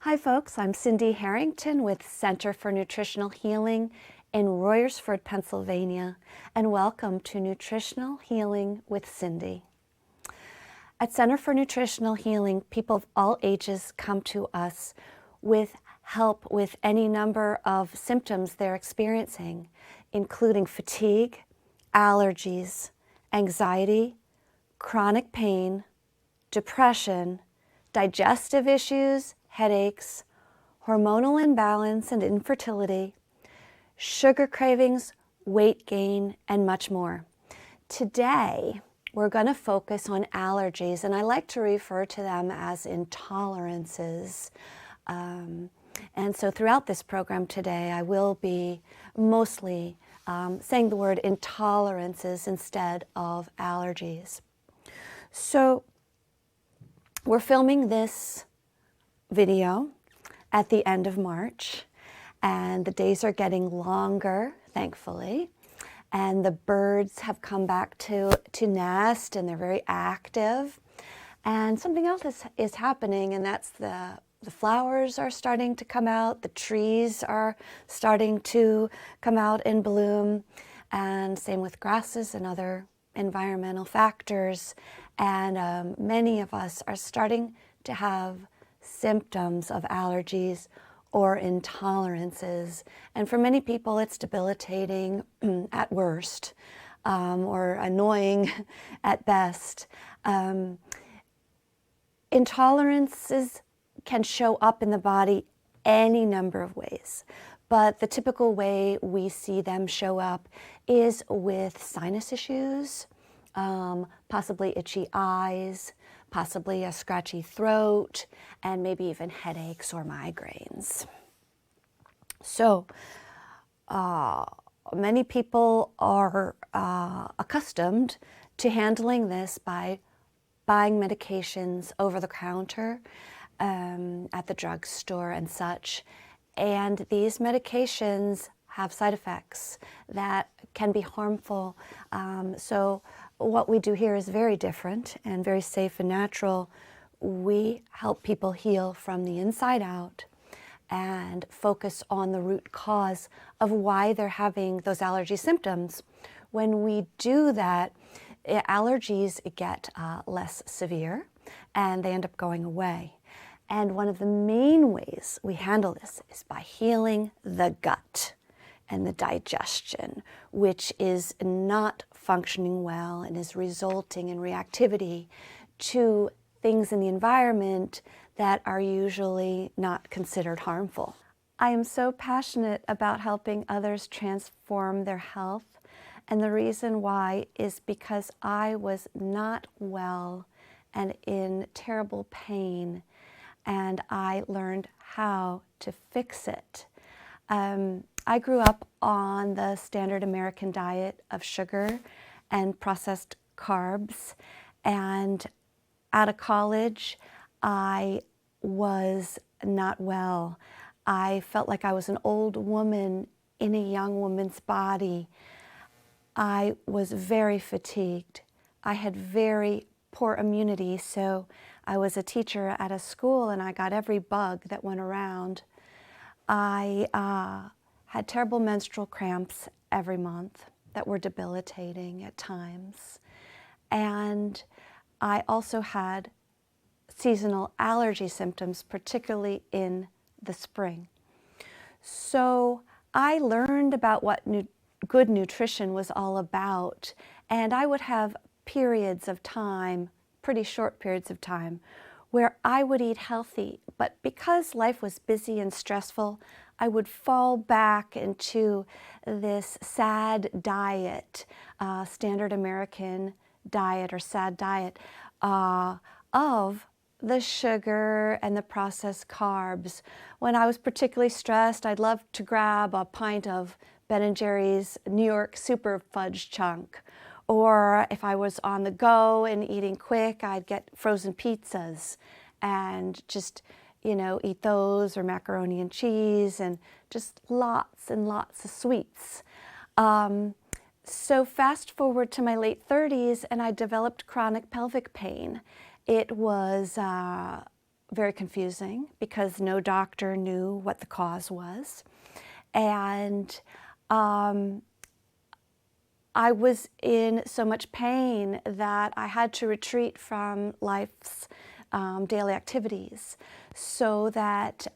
Hi folks, I'm Cindy Harrington with Center for Nutritional Healing in Royersford, Pennsylvania, and welcome to Nutritional Healing with Cindy. At Center for Nutritional Healing, people of all ages come to us with help with any number of symptoms they're experiencing, including fatigue, allergies, anxiety, chronic pain, depression, digestive issues, headaches, hormonal imbalance and infertility, sugar cravings, weight gain, and much more. Today, we're going to focus on allergies, and I like to refer to them as intolerances. And so throughout this program today, I will be mostly saying the word intolerances instead of allergies. So we're filming this video at the end of March, and the days are getting longer, thankfully, and the birds have come back to nest, and they're very active. And something else is happening, and that's the flowers are starting to come out, the trees are starting to come out in bloom, and same with grasses and other environmental factors. And many of us are starting to have symptoms of allergies or intolerances. And for many people, it's debilitating at worst, or annoying at best. Intolerances can show up in the body any number of ways, but the typical way we see them show up is with sinus issues, possibly itchy eyes, possibly a scratchy throat, and maybe even headaches or migraines. So many people are accustomed to handling this by buying medications over the counter at the drugstore and such. And these medications have side effects that can be harmful. So what we do here is very different and very safe and natural. We help people heal from the inside out and focus on the root cause of why they're having those allergy symptoms. When we do that, allergies get less severe and they end up going away. And one of the main ways we handle this is by healing the gut and the digestion, which is not functioning well and is resulting in reactivity to things in the environment that are usually not considered harmful. I am so passionate about helping others transform their health, and the reason why is because I was not well and in terrible pain, and I learned how to fix it. I grew up on the standard American diet of sugar and processed carbs, and out of college, I was not well. I felt like I was an old woman in a young woman's body. I was very fatigued. I had very poor immunity, so I was a teacher at a school and I got every bug that went around. I had terrible menstrual cramps every month that were debilitating at times. And I also had seasonal allergy symptoms, particularly in the spring. So I learned about what good nutrition was all about, and I would have periods of time, pretty short periods of time, where I would eat healthy, but because life was busy and stressful, I would fall back into this sad diet, standard American diet or sad diet of the sugar and the processed carbs. When I was particularly stressed, I'd love to grab a pint of Ben & Jerry's New York Super Fudge Chunk. Or if I was on the go and eating quick, I'd get frozen pizzas and just, eat those, or macaroni and cheese, and just lots and lots of sweets. So fast forward to my late 30s, and I developed chronic pelvic pain. It was very confusing because no doctor knew what the cause was. And I was in so much pain that I had to retreat from life's daily activities, so that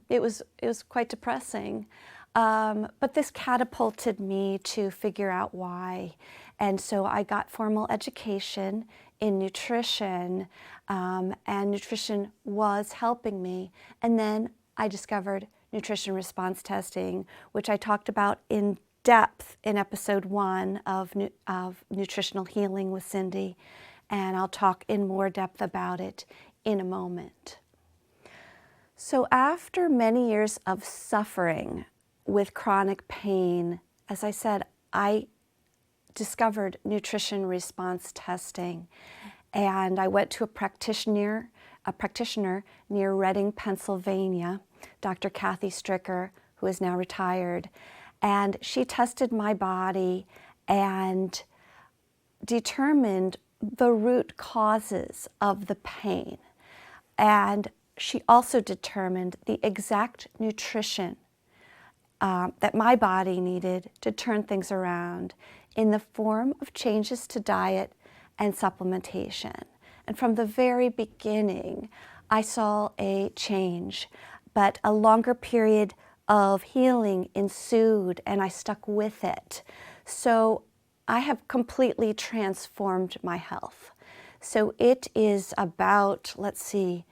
it was quite depressing. But this catapulted me to figure out why. And so I got formal education in nutrition, and nutrition was helping me. And then I discovered nutrition response testing, which I talked about in depth in episode 1 of Nutritional Healing with Cindy, and I'll talk in more depth about it in a moment. So after many years of suffering with chronic pain, as I said, I discovered nutrition response testing, and I went to a practitioner near Reading, Pennsylvania, Dr. Kathy Stricker, who is now retired. And she tested my body and determined the root causes of the pain. And she also determined the exact nutrition that my body needed to turn things around in the form of changes to diet and supplementation. And from the very beginning, I saw a change, but a longer period of healing ensued, and I stuck with it. So I have completely transformed my health. So it is about, let's see,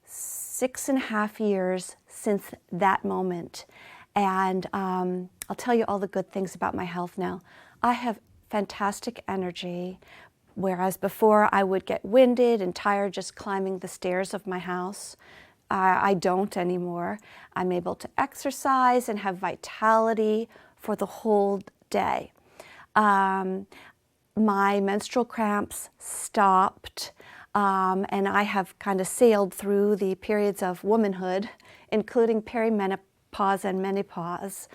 6.5 years since that moment. And I'll tell you all the good things about my health now. I have fantastic energy, whereas before I would get winded and tired just climbing the stairs of my house. I don't anymore. I'm able to exercise and have vitality for the whole day. My menstrual cramps stopped, and I have kind of sailed through the periods of womanhood, including perimenopause and menopause,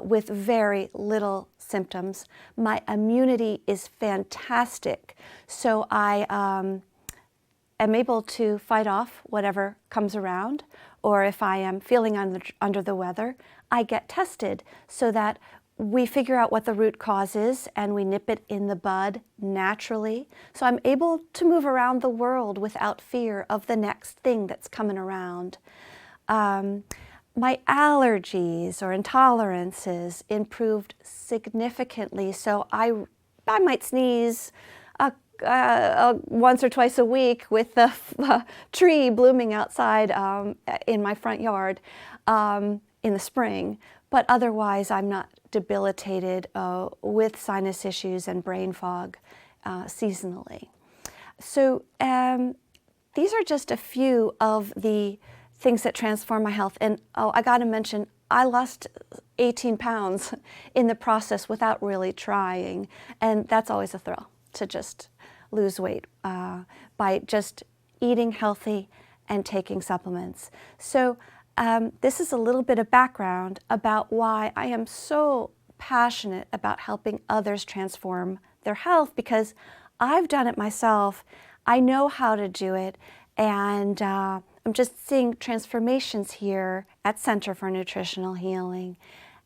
with very little symptoms. My immunity is fantastic, so I am able to fight off whatever comes around, or if I am feeling under the weather, I get tested so that we figure out what the root cause is and we nip it in the bud naturally. So I'm able to move around the world without fear of the next thing that's coming around. My allergies or intolerances improved significantly, so I might sneeze once or twice a week with the tree blooming outside in my front yard in the spring, but otherwise I'm not debilitated with sinus issues and brain fog seasonally. So these are just a few of the things that transform my health. And oh, I gotta mention, I lost 18 pounds in the process without really trying, and that's always a thrill, to just lose weight by just eating healthy and taking supplements. So this is a little bit of background about why I am so passionate about helping others transform their health, because I've done it myself. I know how to do it, and I'm just seeing transformations here at Center for Nutritional Healing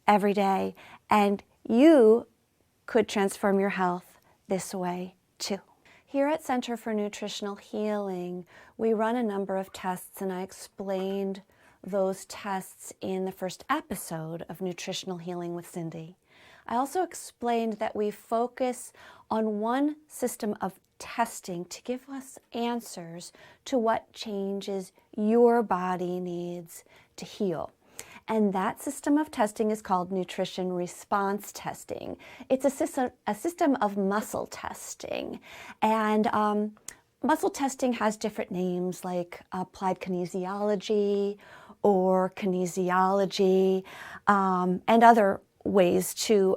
every day, and you could transform your health this way too. Here at Center for Nutritional Healing, we run a number of tests, and I explained those tests in the first episode of Nutritional Healing with Cindy. I also explained that we focus on one system of testing to give us answers to what changes your body needs to heal. And that system of testing is called nutrition response testing. It's a system of muscle testing. And muscle testing has different names like applied kinesiology or kinesiology, and other ways to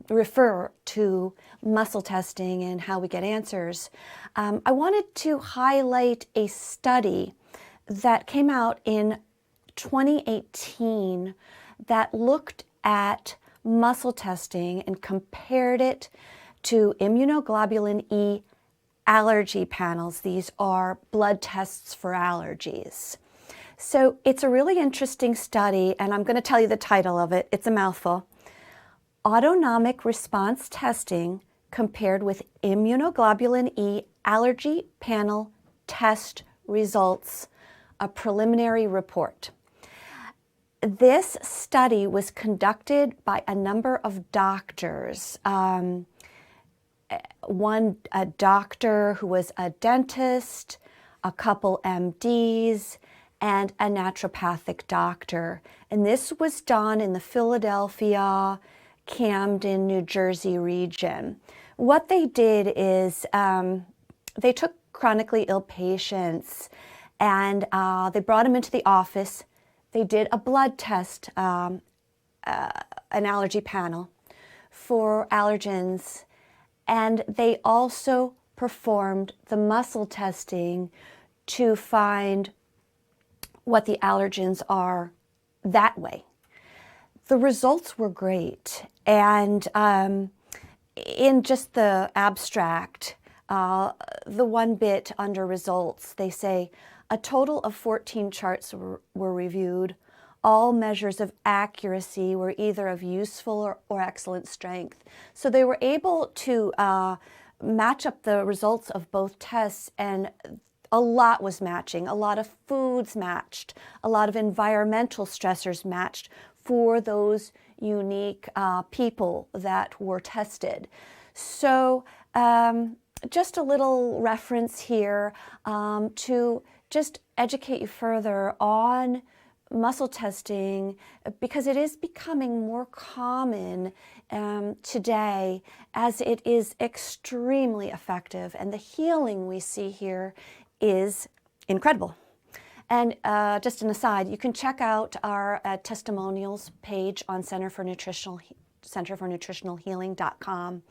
refer to muscle testing and how we get answers. I wanted to highlight a study that came out in 2018 that looked at muscle testing and compared it to immunoglobulin E allergy panels. These are blood tests for allergies. So it's a really interesting study, and I'm going to tell you the title of it. It's a mouthful. Autonomic response testing compared with immunoglobulin E allergy panel test results, a preliminary report. This study was conducted by a number of doctors. A doctor who was a dentist, a couple MDs, and a naturopathic doctor. And this was done in the Philadelphia, Camden, New Jersey region. What they did is they took chronically ill patients and they brought them into the office. They did a blood test, an allergy panel for allergens, and they also performed the muscle testing to find what the allergens are that way. The results were great, and in just the abstract, the one bit under results, they say a total of 14 charts were reviewed. All measures of accuracy were either of useful or excellent strength. So they were able to match up the results of both tests, and a lot was matching. A lot of foods matched. A lot of environmental stressors matched for those unique people that were tested. So just a little reference here to just educate you further on muscle testing, because it is becoming more common today, as it is extremely effective, and the healing we see here is incredible. And just an aside, you can check out our testimonials page on centerfornutritionalhealing.com.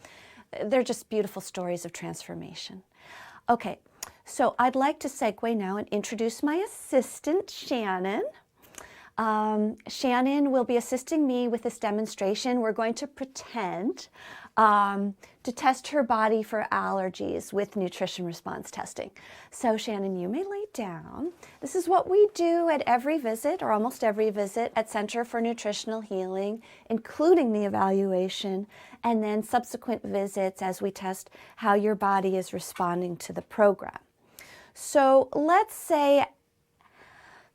They're just beautiful stories of transformation. Okay, so I'd like to segue now and introduce my assistant, Shannon. Shannon will be assisting me with this demonstration. We're going to pretend to test her body for allergies with nutrition response testing. So Shannon, you may lay down. This is what we do at every visit, or almost every visit, at Center for Nutritional Healing, including the evaluation, and then subsequent visits as we test how your body is responding to the program. So let's say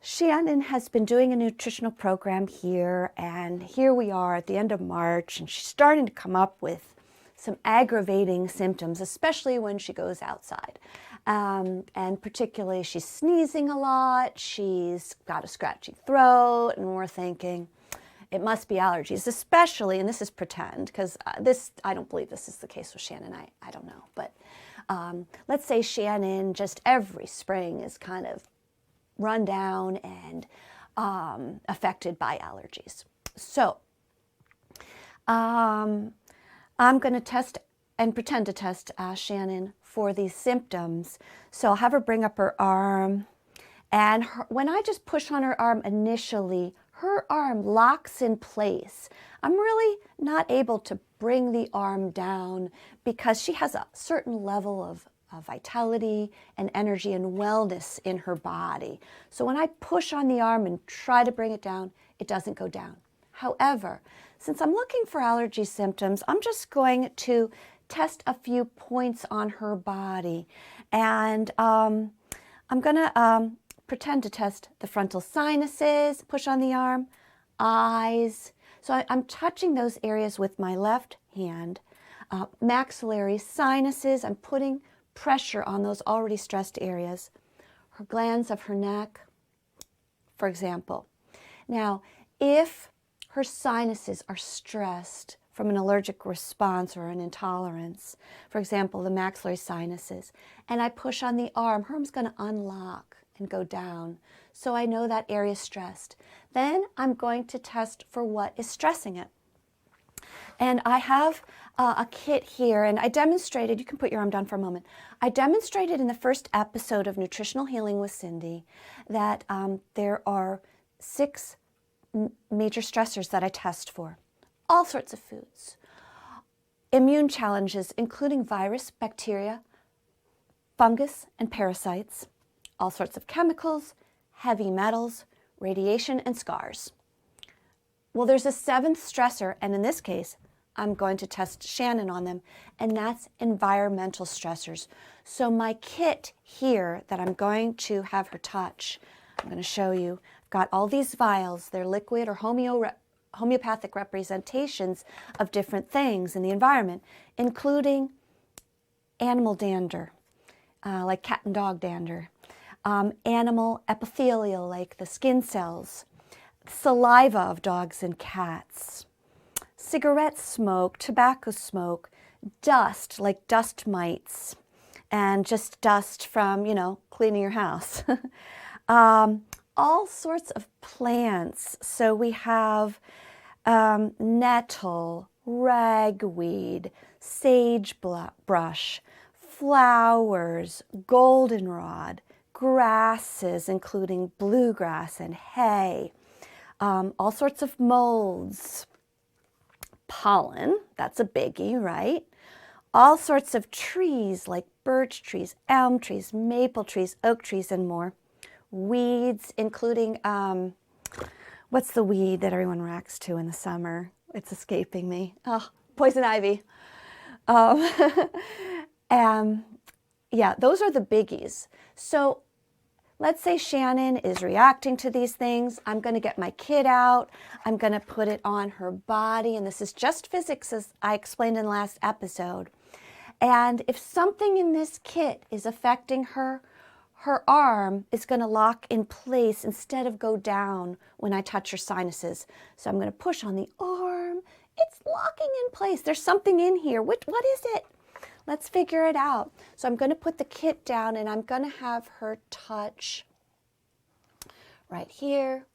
Shannon has been doing a nutritional program here, and here we are at the end of March, and she's starting to come up with some aggravating symptoms, especially when she goes outside. And particularly, she's sneezing a lot, she's got a scratchy throat, and we're thinking it must be allergies, especially, and this is pretend, because I don't believe this is the case with Shannon, I don't know, but let's say Shannon just every spring is kind of run down and affected by allergies. So I'm going to test and pretend to test Shannon for these symptoms. So I'll have her bring up her arm, and when I just push on her arm initially, her arm locks in place. I'm really not able to bring the arm down because she has a certain level of vitality and energy and wellness in her body. So when I push on the arm and try to bring it down, it doesn't go down. However, since I'm looking for allergy symptoms, I'm just going to test a few points on her body. And I'm going to pretend to test the frontal sinuses, push on the arm, eyes. So I'm touching those areas with my left hand. Maxillary sinuses, I'm putting pressure on those already stressed areas. Her glands of her neck, for example. Now, if her sinuses are stressed from an allergic response or an intolerance, for example, the maxillary sinuses, and I push on the arm, her arm's going to unlock and go down. So I know that area is stressed. Then I'm going to test for what is stressing it. And I have a kit here, and I demonstrated, you can put your arm down for a moment. I demonstrated in the first episode of Nutritional Healing with Cindy that there are 6 major stressors that I test for. All sorts of foods. Immune challenges, including virus, bacteria, fungus and parasites, all sorts of chemicals, heavy metals, radiation, and scars. Well, there's a seventh stressor, and in this case, I'm going to test Shannon on them, and that's environmental stressors. So my kit here that I'm going to have her touch, I'm going to show you, I've got all these vials. They're liquid or homeopathic representations of different things in the environment, including animal dander, like cat and dog dander, animal epithelial, like the skin cells, saliva of dogs and cats, cigarette smoke, tobacco smoke, dust, like dust mites, and just dust from, cleaning your house. All sorts of plants. So we have nettle, ragweed, sagebrush, flowers, goldenrod, grasses, including bluegrass and hay, all sorts of molds, pollen, that's a biggie, right? All sorts of trees like birch trees, elm trees, maple trees, oak trees, and more. Weeds, including, what's the weed that everyone racks to in the summer? It's escaping me. Oh, poison ivy. Yeah, those are the biggies. So let's say Shannon is reacting to these things. I'm going to get my kit out. I'm going to put it on her body. And this is just physics, as I explained in the last episode. And if something in this kit is affecting her, her arm is going to lock in place instead of go down when I touch her sinuses. So I'm going to push on the arm. It's locking in place. There's something in here. What is it? Let's figure it out. So I'm going to put the kit down and I'm going to have her touch right here.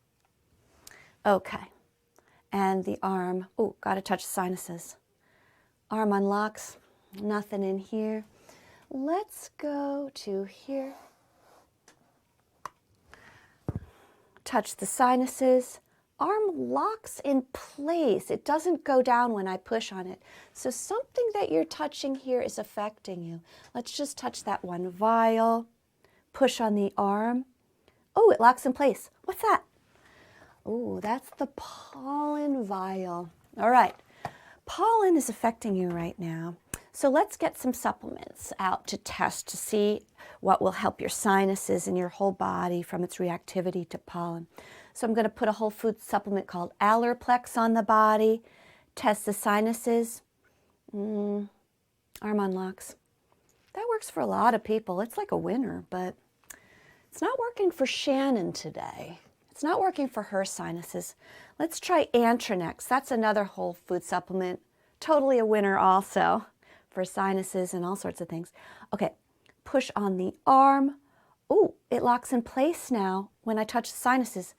Okay. And the arm. Oh, got to touch the sinuses. Arm unlocks. Nothing in here. Let's go to here. Touch the sinuses. Arm locks in place. It doesn't go down when I push on it. So something that you're touching here is affecting you. Let's just touch that one vial. Push on the arm. Oh, it locks in place. What's that? Oh, that's the pollen vial. All right. Pollen is affecting you right now. So let's get some supplements out to test to see what will help your sinuses and your whole body from its reactivity to pollen. So I'm going to put a whole food supplement called Allerplex on the body, test the sinuses, arm unlocks. That works for a lot of people. It's like a winner, but it's not working for Shannon today. It's not working for her sinuses. Let's try Antranex. That's another whole food supplement. Totally a winner also for sinuses and all sorts of things. Okay, push on the arm. Oh, it locks in place now when I touch the sinuses.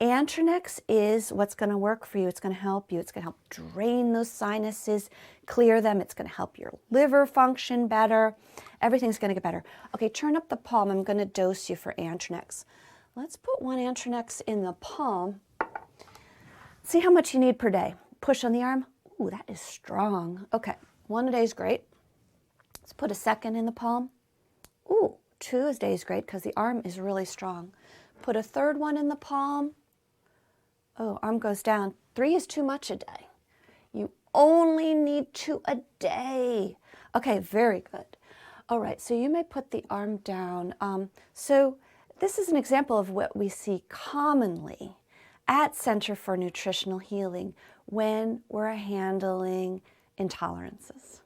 Antranex is what's going to work for you. It's going to help you. It's going to help drain those sinuses, clear them. It's going to help your liver function better. Everything's going to get better. Okay, turn up the palm. I'm going to dose you for Antranex. Let's put one Antranex in the palm. See how much you need per day. Push on the arm. Ooh, that is strong. Okay, 1 a day is great. Let's put a second in the palm. Ooh, 2 a day is great because the arm is really strong. Put a third one in the palm. Oh, arm goes down. 3 is too much a day. You only need 2 a day. Okay, very good. All right, so you may put the arm down. So this is an example of what we see commonly at Center for Nutritional Healing when we're handling intolerances.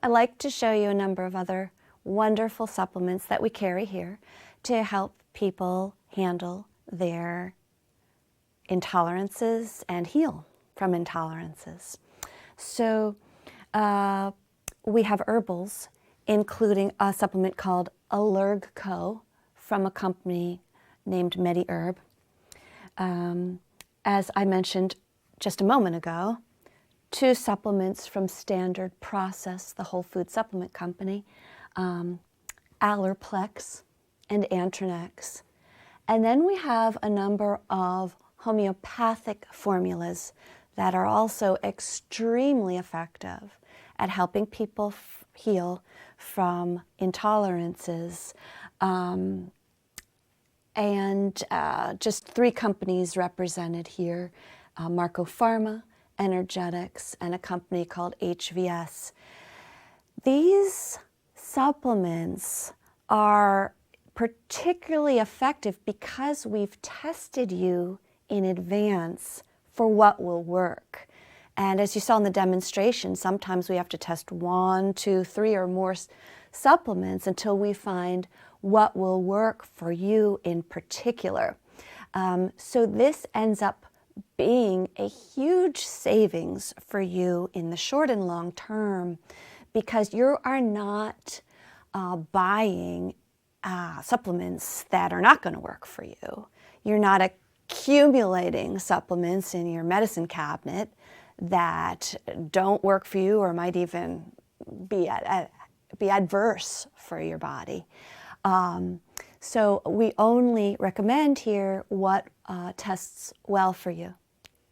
I'd like to show you a number of other wonderful supplements that we carry here to help people handle their intolerances and heal from intolerances. So we have herbals, including a supplement called Allergco from a company named MediHerb. As I mentioned just a moment ago, 2 supplements from Standard Process, the whole food supplement company, Allerplex and Antranex. And then we have a number of homeopathic formulas that are also extremely effective at helping people heal from intolerances. And just 3 companies represented here, Marco Pharma, Energetics, and a company called HVS. These supplements are particularly effective because we've tested you in advance for what will work. And as you saw in the demonstration, sometimes we have to test 1, 2, 3 or more supplements until we find what will work for you in particular. So this ends up being a huge savings for you in the short and long term, because you are not buying supplements that are not going to work for you. You're not accumulating supplements in your medicine cabinet that don't work for you or might even be adverse for your body. So we only recommend here what tests well for you.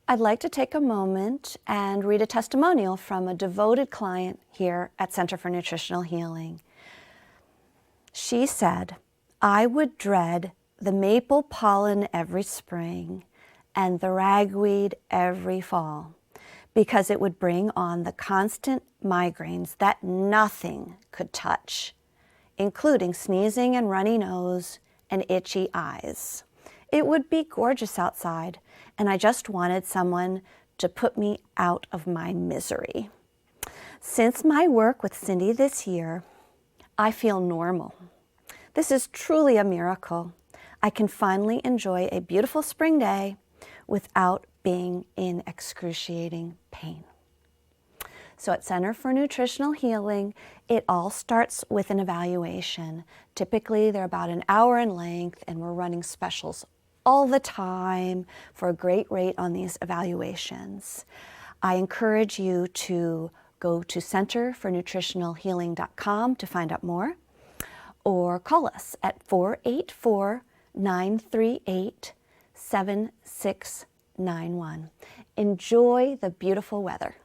I'd like to take a moment and read a testimonial from a devoted client here at Center for Nutritional Healing. She said, "I would dread the maple pollen every spring and the ragweed every fall, because it would bring on the constant migraines that nothing could touch, including sneezing and runny nose and itchy eyes. It would be gorgeous outside, and I just wanted someone to put me out of my misery. Since my work with Cindy this year, I feel normal. This is truly a miracle. I can finally enjoy a beautiful spring day without being in excruciating pain." So at Center for Nutritional Healing, it all starts with an evaluation. Typically, they're about an hour in length, and we're running specials all the time for a great rate on these evaluations. I encourage you to go to centerfornutritionalhealing.com to find out more, or call us at 484-938-7691. Enjoy the beautiful weather.